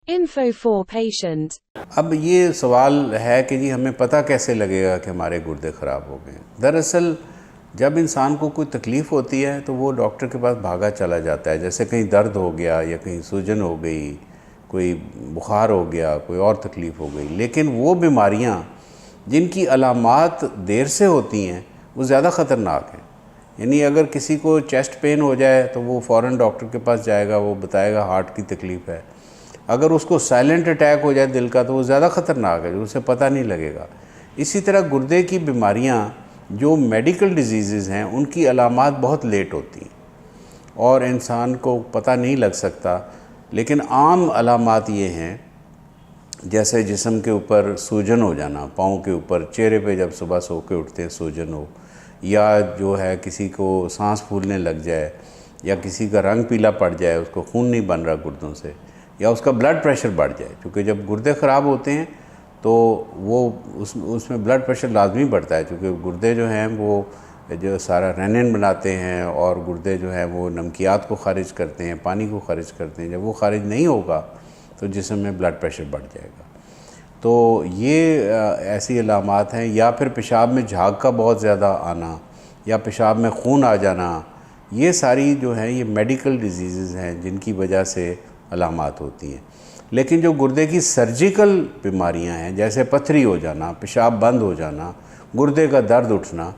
Info for patient. اب یہ سوال ہے کہ جی ہمیں پتہ کیسے لگے گا کہ ہمارے گردے خراب ہو گئے. دراصل جب انسان کو کوئی تکلیف ہوتی ہے تو وہ ڈاکٹر کے پاس بھاگا چلا جاتا ہے. جیسے کہیں درد ہو گیا یا کہیں سوجن ہو گئی, کوئی بخار ہو گیا, کوئی اور تکلیف ہو گئی. لیکن وہ بیماریاں جن کی علامات دیر سے ہوتی ہیں وہ زیادہ خطرناک ہیں. یعنی اگر کسی کو چیسٹ پین ہو جائے تو وہ فوراً ڈاکٹر کے پاس جائے گا, وہ بتائے گا ہارٹ کی تکلیف ہے. اگر اس کو سائلنٹ اٹیک ہو جائے دل کا تو وہ زیادہ خطرناک ہے, جو اسے پتہ نہیں لگے گا. اسی طرح گردے کی بیماریاں جو میڈیکل ڈیزیزز ہیں ان کی علامات بہت لیٹ ہوتی ہیں اور انسان کو پتہ نہیں لگ سکتا. لیکن عام علامات یہ ہیں جیسے جسم کے اوپر سوجن ہو جانا, پاؤں کے اوپر, چہرے پہ جب صبح سو کے اٹھتے ہیں سوجن ہو, یا جو ہے کسی کو سانس پھولنے لگ جائے, یا کسی کا رنگ پیلا پڑ جائے, اس کو خون نہیں بن رہا گردوں سے, یا اس کا بلڈ پریشر بڑھ جائے. کیونکہ جب گردے خراب ہوتے ہیں تو وہ اس میں بلڈ پریشر لازمی بڑھتا ہے, کیونکہ گردے جو ہیں وہ جو سارا رینن بناتے ہیں, اور گردے جو ہیں وہ نمکیات کو خارج کرتے ہیں, پانی کو خارج کرتے ہیں. جب وہ خارج نہیں ہوگا تو جسم میں بلڈ پریشر بڑھ جائے گا. تو یہ ایسی علامات ہیں. یا پھر پیشاب میں جھاگ کا بہت زیادہ آنا, یا پیشاب میں خون آ جانا, یہ ساری جو ہیں یہ میڈیکل ڈیزیزز ہیں جن کی وجہ سے علامات ہوتی ہیں. لیکن جو گردے کی سرجیکل بیماریاں ہیں جیسے پتھری ہو جانا, پیشاب بند ہو جانا, گردے کا درد اٹھنا,